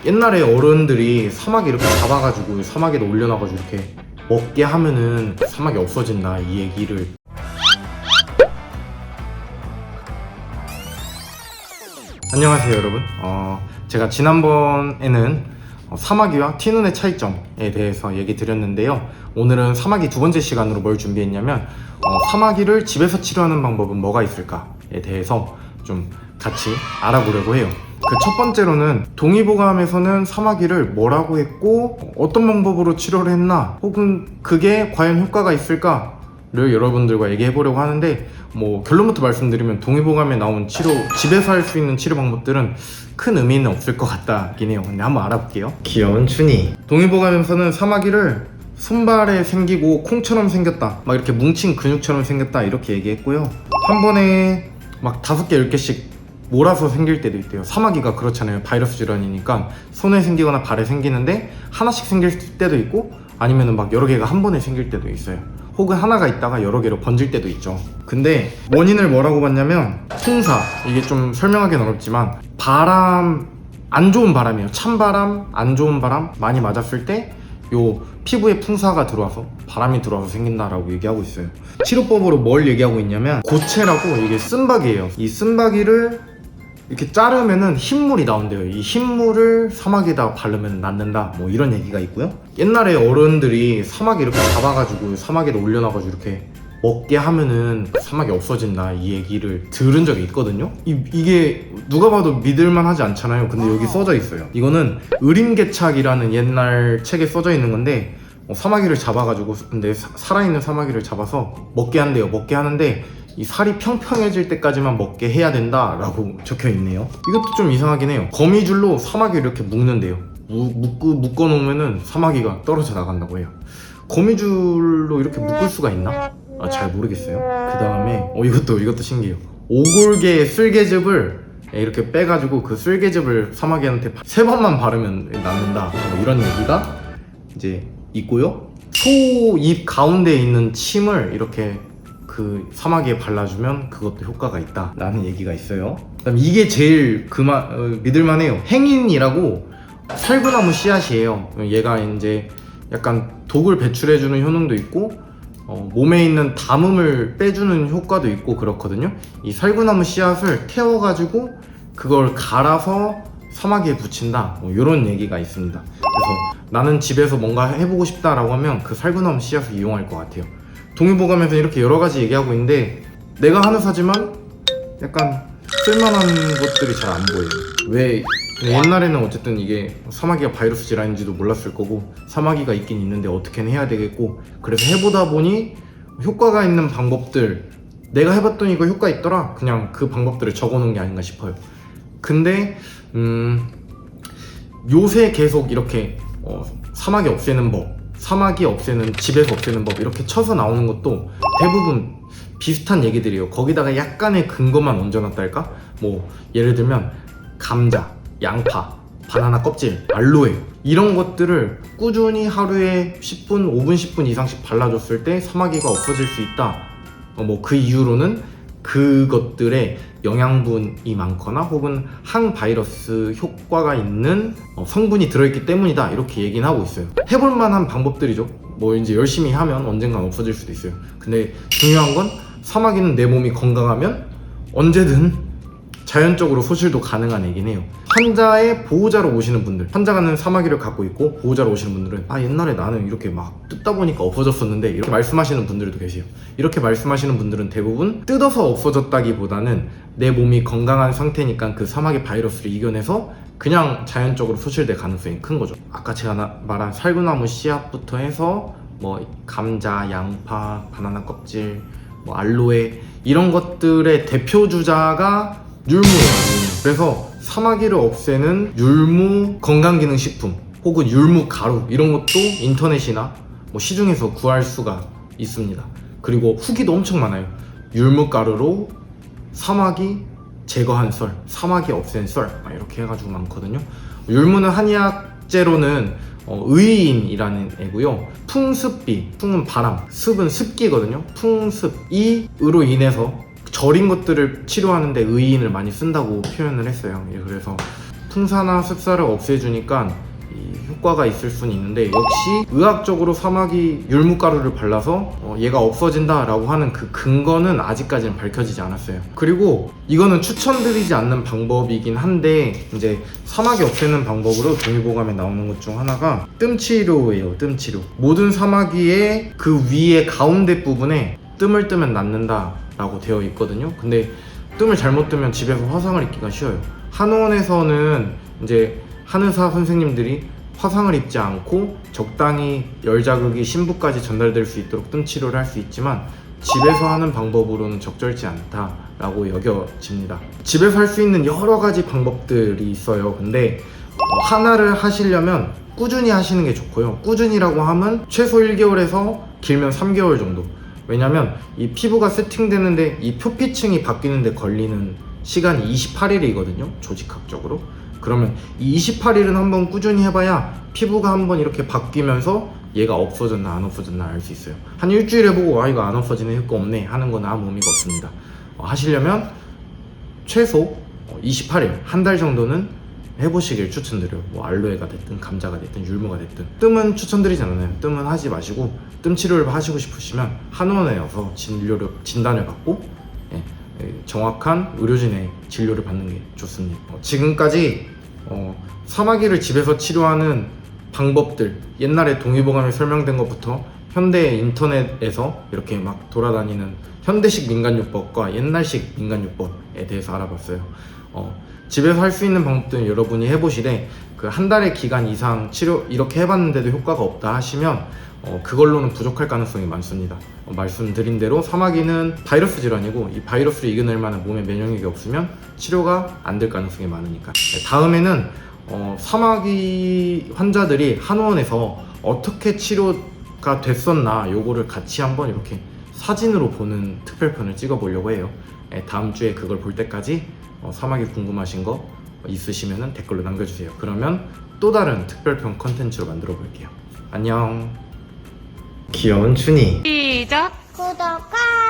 옛날에 어른들이 사막 이렇게 잡아가지고 사막에다 올려놔가지고 이렇게 먹게 하면은 사막이 없어진다 이 얘기를. 안녕하세요 여러분. 제가 지난번에는 사마귀와 티눈의 차이점에 대해서 얘기 드렸는데요. 오늘은 사마귀 두 번째 시간으로 뭘 준비했냐면 사마귀를 집에서 치료하는 방법은 뭐가 있을까에 대해서 좀 같이 알아보려고 해요. 그 첫 번째로는 동의보감에서는 사마귀를 뭐라고 했고 어떤 방법으로 치료를 했나, 혹은 그게 과연 효과가 있을까를 여러분들과 얘기해 보려고 하는데, 결론부터 말씀드리면 동의보감에 나온 치료, 집에서 할 수 있는 치료 방법들은 큰 의미는 없을 것 같긴 해요. 근데 한번 알아볼게요. 귀여운 춘이. 동의보감에서는 사마귀를 손발에 생기고 콩처럼 생겼다, 막 이렇게 뭉친 근육처럼 생겼다 이렇게 얘기했고요. 한 번에 막 5개, 10개씩 몰아서 생길 때도 있대요. 사마귀가 그렇잖아요. 바이러스 질환이니까 손에 생기거나 발에 생기는데 하나씩 생길 때도 있고, 아니면은 막 여러 개가 한 번에 생길 때도 있어요. 혹은 하나가 있다가 여러 개로 번질 때도 있죠. 근데 원인을 뭐라고 봤냐면 풍사, 이게 좀 설명하기는 어렵지만 바람, 안 좋은 바람이에요. 찬바람, 안 좋은 바람 많이 맞았을 때 요 피부에 풍사가 들어와서, 바람이 들어와서 생긴다라고 얘기하고 있어요. 치료법으로 뭘 얘기하고 있냐면 고체라고, 이게 쓴바귀예요. 이 쓴바귀를 이렇게 자르면은 흰물이 나온대요. 이 흰물을 사마귀에다 바르면 낫는다, 이런 얘기가 있고요. 옛날에 어른들이 사마귀 이렇게 잡아가지고 사마귀에다 올려놔가지고 이렇게 먹게 하면은 사마귀 없어진다 이 얘기를 들은 적이 있거든요. 이게 누가 봐도 믿을만 하지 않잖아요. 근데 여기 써져 있어요. 이거는 의림개착이라는 옛날 책에 써져 있는 건데, 사마귀를 잡아가지고, 근데 살아있는 사마귀를 잡아서 먹게 한대요. 먹게 하는데 이 살이 평평해질 때까지만 먹게 해야 된다라고 적혀 있네요. 이것도 좀 이상하긴 해요. 거미줄로 사마귀를 이렇게 묶는데요. 묶어 놓으면은 사마귀가 떨어져 나간다고 해요. 거미줄로 이렇게 묶을 수가 있나? 잘 모르겠어요. 그 다음에 이것도 신기해요. 오골개 쓸개즙을 이렇게 빼가지고 그 쓸개즙을 사마귀한테 3번만 바르면 낫는다, 이런 얘기가 이제 있고요. 소 입 가운데에 있는 침을 이렇게 그 사마귀에 발라주면 그것도 효과가 있다 라는 얘기가 있어요. 그다음 이게 제일 믿을만해요. 행인이라고 살구나무 씨앗이에요. 얘가 이제 약간 독을 배출해주는 효능도 있고, 몸에 있는 담음을 빼주는 효과도 있고 그렇거든요. 이 살구나무 씨앗을 태워가지고 그걸 갈아서 사마귀에 붙인다, 이런 얘기가 있습니다. 그래서 나는 집에서 뭔가 해보고 싶다라고 하면 그 살구나무 씨앗을 이용할 것 같아요. 동의보감에서 이렇게 여러 가지 얘기하고 있는데, 내가 하는 사지만 약간 쓸만한 것들이 잘 안 보여요. 왜? 옛날에는 어쨌든 이게 사마귀가 바이러스 질환인지도 몰랐을 거고, 사마귀가 있긴 있는데 어떻게는 해야 되겠고, 그래서 해보다 보니 효과가 있는 방법들, 내가 해봤더니 이거 효과 있더라, 그냥 그 방법들을 적어놓은 게 아닌가 싶어요. 근데 요새 계속 이렇게 사마귀 없애는 법, 사마귀 없애는, 집에서 없애는 법 이렇게 쳐서 나오는 것도 대부분 비슷한 얘기들이에요. 거기다가 약간의 근거만 얹어놨다 할까? 예를 들면 감자, 양파, 바나나 껍질, 알로에, 이런 것들을 꾸준히 하루에 10분, 5분, 10분 이상씩 발라줬을 때 사마귀가 없어질 수 있다. 그 이유로는 그것들의 영양분이 많거나 혹은 항바이러스 효과가 있는 성분이 들어있기 때문이다, 이렇게 얘기는 하고 있어요. 해볼 만한 방법들이죠. 이제 열심히 하면 언젠간 없어질 수도 있어요. 근데 중요한 건 사마귀는 내 몸이 건강하면 언제든 자연적으로 소실도 가능한 애긴 해요. 환자의 보호자로 오시는 분들, 환자가는 사마귀를 갖고 있고 보호자로 오시는 분들은 옛날에 나는 이렇게 막 뜯다 보니까 없어졌었는데, 이렇게 말씀하시는 분들도 계세요. 이렇게 말씀하시는 분들은 대부분 뜯어서 없어졌다기보다는 내 몸이 건강한 상태니까 그 사마귀 바이러스를 이겨내서 그냥 자연적으로 소실될 가능성이 큰 거죠. 아까 제가 말한 살구나무 씨앗부터 해서 감자, 양파, 바나나 껍질, 알로에, 이런 것들의 대표 주자가 율무예요. 그래서 사마귀를 없애는 율무 건강기능식품 혹은 율무 가루, 이런 것도 인터넷이나 시중에서 구할 수가 있습니다. 그리고 후기도 엄청 많아요. 율무 가루로 사마귀 제거한 썰, 사마귀 없앤 썰, 이렇게 해가지고 많거든요. 율무는 한의학제로는 의인이라는 애고요. 풍습비, 풍은 바람, 습은 습기거든요. 풍습이로 인해서 저린 것들을 치료하는데 의인을 많이 쓴다고 표현을 했어요. 그래서 풍사나 습사를 없애주니까 이 효과가 있을 수는 있는데, 역시 의학적으로 사마귀 율무가루를 발라서 얘가 없어진다 라고 하는 그 근거는 아직까지는 밝혀지지 않았어요. 그리고 이거는 추천드리지 않는 방법이긴 한데, 이제 사마귀 없애는 방법으로 동의보감에 나오는 것 중 하나가 뜸치료예요. 뜸치료. 모든 사마귀의 그 위에 가운데 부분에 뜸을 뜨면 낫는다 라고 되어 있거든요. 근데 뜸을 잘못 뜨면 집에서 화상을 입기가 쉬워요. 한의원에서는 이제 한의사 선생님들이 화상을 입지 않고 적당히 열 자극이 신부까지 전달될 수 있도록 뜸 치료를 할 수 있지만, 집에서 하는 방법으로는 적절치 않다라고 여겨집니다. 집에서 할 수 있는 여러 가지 방법들이 있어요. 근데 하나를 하시려면 꾸준히 하시는 게 좋고요. 꾸준히라고 하면 최소 1개월에서 길면 3개월 정도. 왜냐면 이 피부가 세팅되는데 이 표피층이 바뀌는데 걸리는 시간이 28일이거든요. 조직학적으로. 그러면 이 28일은 한번 꾸준히 해봐야 피부가 한번 이렇게 바뀌면서 얘가 없어졌나 안 없어졌나 알 수 있어요. 한 일주일 해보고 이거 안 없어지네, 효과 없네 하는 건 아무 의미가 없습니다. 하시려면 최소 28일, 한 달 정도는 해보시길 추천드려요. 뭐 알로에가 됐든 감자가 됐든 율무가 됐든. 뜸은 추천드리지 않아요. 뜸은 하지 마시고, 뜸 치료를 하시고 싶으시면 한의원에 와서 진단을 받고 정확한 의료진의 진료를 받는 게 좋습니다. 지금까지 사마귀를 집에서 치료하는 방법들, 옛날에 동의보감에 설명된 것부터 현대 인터넷에서 이렇게 막 돌아다니는 현대식 민간요법과 옛날식 민간요법에 대해서 알아봤어요. 집에서 할 수 있는 방법들은 여러분이 해보시되, 그 한 달의 기간 이상 치료 이렇게 해봤는데도 효과가 없다 하시면 그걸로는 부족할 가능성이 많습니다. 말씀드린 대로 사마귀는 바이러스 질환이고, 이 바이러스를 이겨낼 만한 몸에 면역력이 없으면 치료가 안 될 가능성이 많으니까. 다음에는 사마귀 환자들이 한의원에서 어떻게 치료가 됐었나 요거를 같이 한번 이렇게 사진으로 보는 특별편을 찍어 보려고 해요. 다음 주에 그걸 볼 때까지 사마귀 궁금하신 거 있으시면 댓글로 남겨주세요. 그러면 또 다른 특별편 컨텐츠로 만들어 볼게요. 안녕. 귀여운 춘이. 시작. 구독과